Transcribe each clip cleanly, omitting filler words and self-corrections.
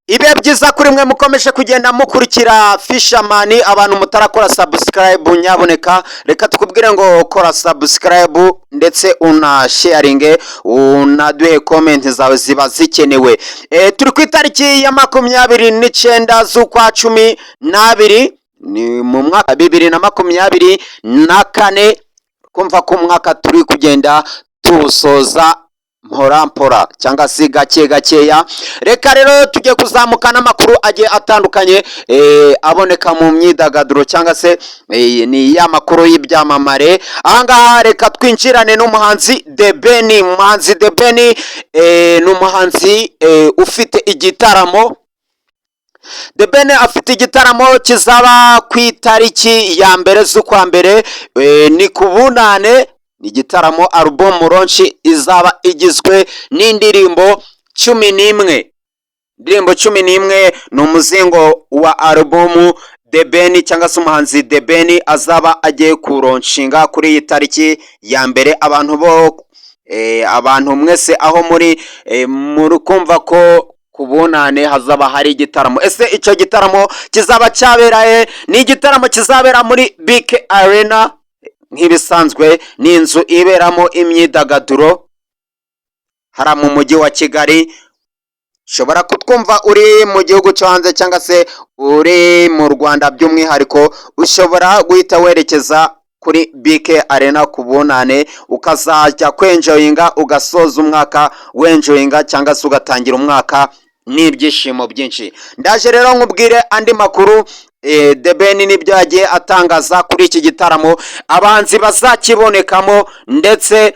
Ibe byiza kuri mwe mukomeje kugenda mukurikira Fisherman, abantu mutarakora subscribe nyaboneka reka tukubwire ngo kora subscribe ndetse una sharing unaduhe comment zawe ziba zikenewe. Turi ku itariki ya 29 z'ukwa 12 ni mu mwaka 2024 kumva ko umwaka turi kugenda tusoza mpora cyangwa se gake gakeya. Reka rero tujye kuzamuka n'amakuru agiye atandukanye aboneka mu myidagaduro cyangwa se ni ya makuru y'ibyamamare. Ahangaha reka twinjirane n'umuhanzi The Ben. Umuhanzi The Ben ni umuhanzi ufite igitaramo. The Ben afite igitaramo kizaba ku itariki ya 1 z'ukwa mbere, ni ku Bunane. Ni igitaramo album launch izaba igizwe n'indirimbo 11. Indirimbo 11 ni umuzingo wa album The Ben cyangwa se umuhanzi The Ben azaba agiye kuronshinga kuri iyi tariki ya 1. Abantu mwese aho muri kumva ko kubonane hazaba hari igitaramo. Ese icyo gitaramo kizaba cyaberaye? Ni igitaramo kizabera muri BK Arena nk'ibisanzwe, ni inzu iberamo imyidagaduro hara mu mujyi wa Kigali. Shobora kutwumva uri mu gihugu cyo hanze cyangwa se uri mu Rwanda by'umwihariko, ushobora guhita werekeza kuri BK Arena ku Bunane ukazajya kwenjoyinga, ugasoza umwaka wenjoyinga cyangwa se ugatangira umwaka n'ibyishimo byinshi. Ndaje rero nkubwire andi makuru. The Ben nibyo yagiye atangaza kuri iki gitaramo, abanzi bazakibonekamo ndetse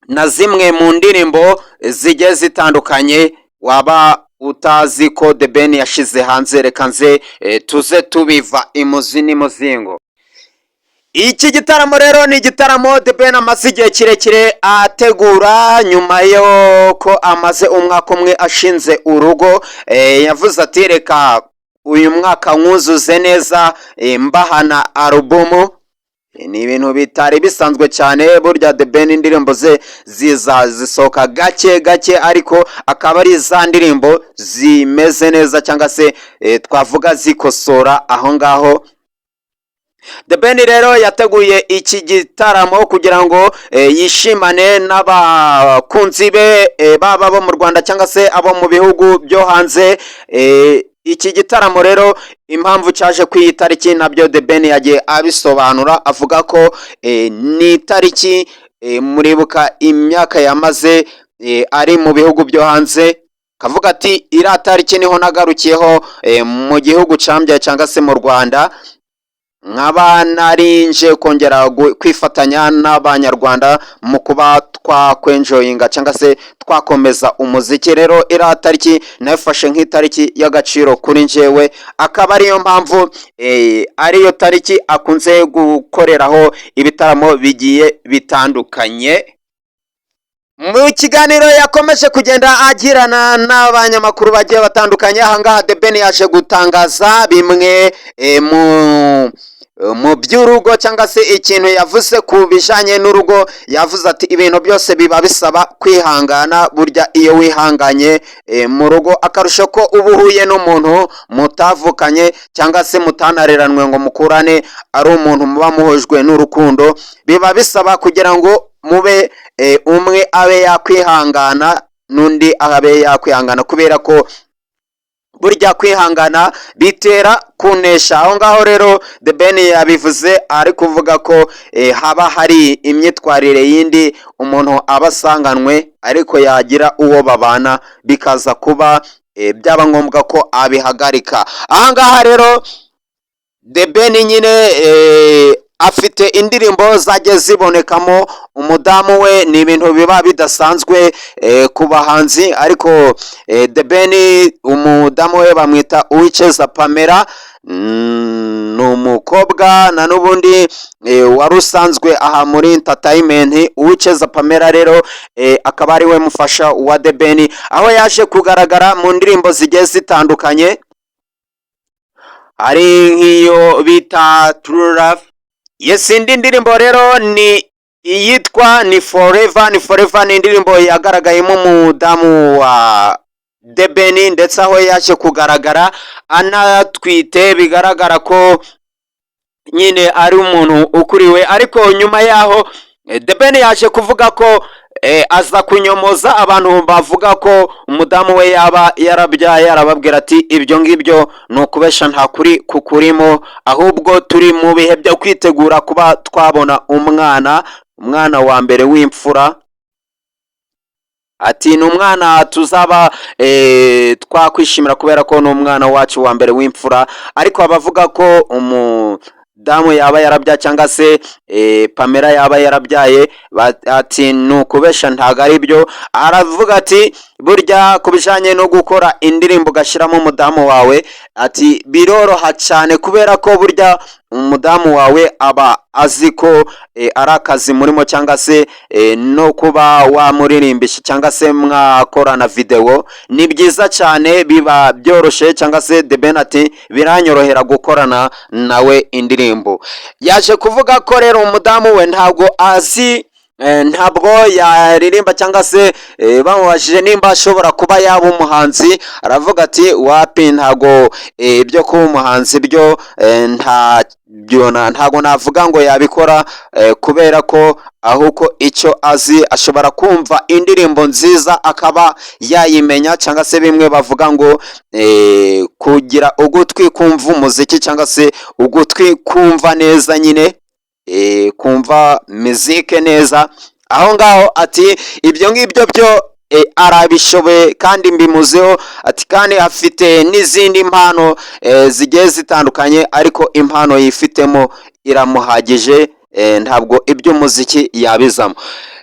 na zimwe mu ndirimbo zigiye zitandukanye waba utazi ko The Ben yashize hanze. Reka nze tuze tubiva imuzi n'imuzingo. Iki gitaramo rero ni igitaramo The Ben amaze igihe kirekire ategura, nyuma yo ko amaze umwaka umwe ashinze urugo. Yavuze ati reka uyu mwaka mwuzuze neza mbahana album. Ni ibintu bitari bisanzwe cyane. Burya The Ben indirimbo ze zisohoka gake gake, ariko akaba ari za ndirimbo zimeze neza cyangwa se twavuga zikosora aho ngaho. The Ben rero yateguye iki gitaramo kugira ngo yishimane n'abakunzi be baba bo mu Rwanda cyangwa se abo mu bihugu byo hanze. Iki gitaramo rero impamvu cyaje ku iyi tariki nabyo The Ben yagiye abisobanura, avuga ko ni tariki muribuka imyaka yamaze ari mu bihugu byo hanze. Kavuga ati iriya tariki niho nagarukiyeho mu gihugu cyambyaye cyangwa se mu Rwanda, nkaba narinje kongera kwifatanya n'abanyarwanda mu kuba twakwenjoyinga cyangwa se twakomeza umuziki. Rero iriya tariki nayifashe nk'itariki y'agaciro kuri njyewe, akaba ariyo mpamvu ariyo tariki akunze gukoreraho ibitaramo bigiye bitandukanye. Mu kiganiro yakomeje kugenda agirana n'abanyamakuru bagiye batandukanye, ahangaha The Ben yaje gutangaza bimwe mu by'urugo cyangwa se ikintu yavuze ku bijanye n'urugo. Yavuze ati ibintu byose biba bisaba kwihangana, burya iyo wihanganye mu rugo, akarusho ko uba uhuye n'umuntu mutavukanye cyangwa se mutanareranwe ngo mukurane, ari umuntu muba muhojwe n'urukundo, biba bisaba kugira ngo mube umwe abe yakwihangana n'undi abe yakwihangana, kubera ko burya kwihangana bitera kunesha. Aho ngaho rero The Ben yabivuze ari kuvuga ko haba hari imyitwarire yindi umuntu aba asanganwe, ariko yagira uwo babana bikaza kuba byaba ngombwa ko abihagarika. Aha ngaha rero The Ben nyine afite indirimbo zagiye zibonekamo umudamu we. Ni ibintu biba bidasanzwe ku bahanzi, ariko The Ben umudamu we bamwita Uwicyeza Pamela. Ni umukobwa na n'ubundi wari usanzwe aha muri entertainment. Uwicyeza Pamela rero akaba ari we mufasha wa The Ben, aho yaje kugaragara mu ndirimbo zigiye zitandukanye, hari nk'iyo bita True Love. Yes, indi ndirimbo rero ni iyitwa ni Forever. Ni Forever ni indirimbo yagaragayemo umudamu wa The Ben, ndetse aho yaje kugaragara anatwite, bigaragara ko nyine ari umuntu ukuriwe. Ariko nyuma yaho The Ben yaje kuvuga ko aza kunyomoza abantu bavuga ko umudamu we yaba yarabyaye, arababwira ati ibyo ngibyo ni ukubesha, nta kuri kukurimo, ahubwo turi mu bihe byo kwitegura kuba twabona umwana wa mbere w'imfura. Ati ni umwana tuzaba twakwishimira kubera ko ni umwana wacu wa mbere w'imfura. Ariko abavuga ko umudamu yaba yarabyaye cyangwa se Pamela yaba yarabyaye, ati ni ukubesha, ntago ari byo. Aravuga ati burya ku bijyanye no gukora indirimbo ugashyiramo umudamu wawe, ati biroroha cyane kubera ko burya umudamu wawe aba azi ko ari akazi murimo, cyangwa se no kuba wamuririmbisha cyangwa se mwakorana videwo ni byiza cyane, biba byoroshye. Cyangwa se The Ben ati biranyorohera gukorana nawe indirimbo. Yaje kuvuga ko rero umudamu we ntabwo azi, ntabwo yaririmba cyangwa se bamubajije nimba ashobora kuba yaba umuhanzi, aravuga ati wapi, ntago ibyo kuba umuhanzi byo ntago navuga ngo yabikora, kubera ko ahubwo icyo azi ashobora kumva indirimbo nziza akaba yayimenya, cyangwa se bimwe bavuga ngo kugira ugutwi kumva umuziki, cyangwa se ugutwi kumva neza, nyine kumva muzike neza. Aho ngaho ati ibyo ngibyo byo arabishoboye kandi mbimuzeho. Ati kandi afite n'izindi mpano zigiye zitandukanye, ariko impano yifitemo iramuhagije, ntabwo iby'umuziki yabizamo.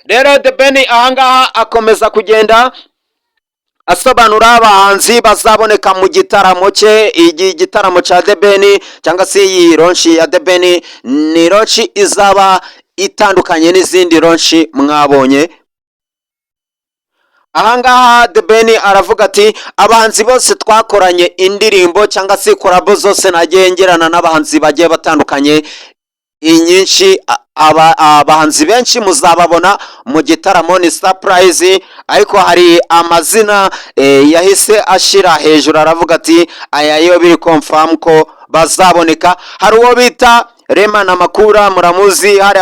Rero The Ben ahangaha akomeza kugenda asobanura abahanzi bazaboneka mu gitaramo cye. Igitaramo cya The Ben cyangwa se iyi ronshi ya The Ben ni ronshi izaba itandukanye n'izindi ronshi mwabonye. Ahangaha The Ben aravuga ati abahanzi bose twakoranye indirimbo cyangwa se korabo zose nagiye ngerana n'abahanzi bagiye batandukanye, inyinshi abahanzi benshi muzababona mu gitaramo, ni surprise. Ariko hari amazina yahise ashira hejuru, aravuga ati aya yo biri confirm ko bazaboneka. Hari uwo bita Rema na Makura, muramuzi, hari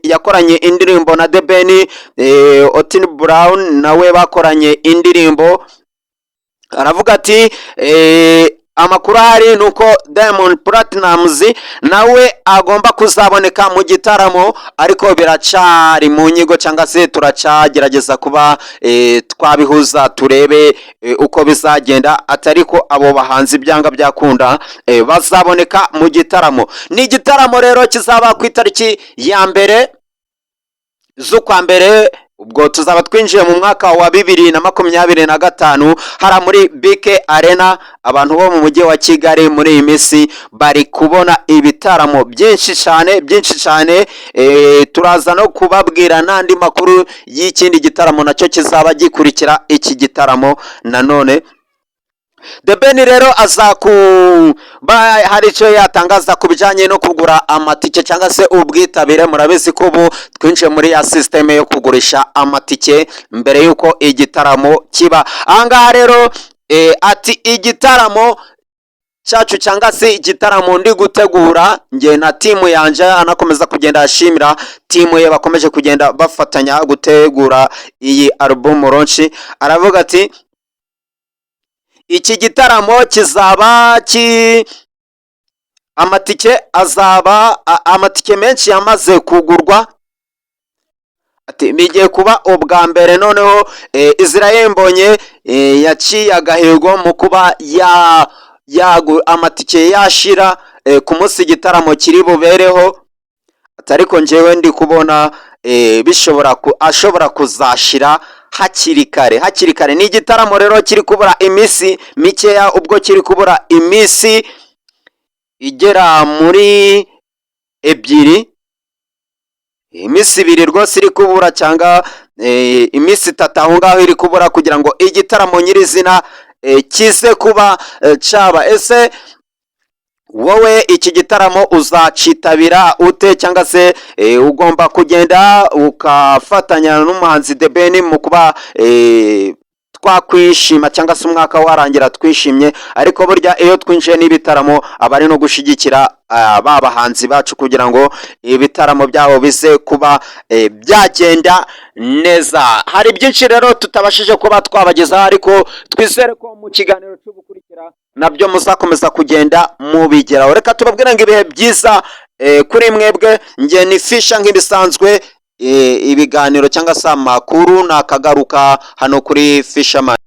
yakoranye indirimbo na The Ben. Otile Brown nawe bakoranye indirimbo. Aravuga ati amakuru ahari nuko Diamond Platnumz nawe agomba kuzaboneka mu gitaramo, ariko biracari mu nyigo, cyangwa se turacagerageza kuba twabihuza turebe uko bizagenda. Atariko abo bahanzi byanga byakunda bazaboneka mu gitaramo. Ni igitaramo rero kizaba ku itariki ya mbere z'ukwa mbere, ubwo tuzaba twinjiye mu mwaka wa 2025 hara muri BK Arena. Abantu bo mu mujyi wa Kigali muri iyi minsi bari kubona ibitaramo byinshi cyane. Turaza no kubabwira n'andi makuru y'ikindi gitaramo nacyo kizaba gikurikira iki gitaramo nanone. The Ben rero aza hari icyo yatangaza ku bijyanye no kugura amatike cyangwa se ubwitabire. Murabizi ko ubu twinjiye muri ya systeme yo kugurisha amatike mbere y'uko igitaramo kiba. Ahangaha rero ati igitaramo cyacu cyangwa se igitaramo ndi gutegura nge na timu yanje, anakomeza kugenda ashimira timu ye bakomeje kugenda bafatanya gutegura iyi album ronshi. Aravuga ati iki gitaramo kizaba amatike menshi yamaze kugurwa. Ati bigiye kuba ubwa mbere noneho Israel Mbonyi yaciye agahigo mu kuba amatike yashira ku munsi igitaramo kiri bubereho. Ariko njyewe ndi kubona ashobora kuzashira hakiri kare. Ni igitaramo rero kiri kubura iminsi mikeya, ubwo kiri kubura iminsi igera muri iminsi ibiri rwose iri kubura, cyangwa iminsi 3 aho ngaho iri kubura kugira ngo igitaramo nyirizina kize kuba caba. Ese wowe iki gitaramo uzacitabira ute, cyangwa se ugomba kugenda ukafatanya n'umuhanzi The Ben mu kuba twakwishima cyangwa se umwaka warangira twishimye, ariko burya iyo twinjiye n'ibitaramo aba ari no gushyigikira ba bahanzi bacu kugira ngo ibitaramo byabo bize kuba byagenda neza. Hari byinshi rero tutabashije kuba twabagezaho, ariko twizere ko mu kiganiro cyo gukurikira nabyo muzakomeza kugenda mubigeraho. Reka tubabwire ngo ibihe byiza kuri mwebwe. Nge ni Fisha nk'ibisanzwe, ibiganiro cyangwa se amakuru nakagaruka hano kuri Fisherman.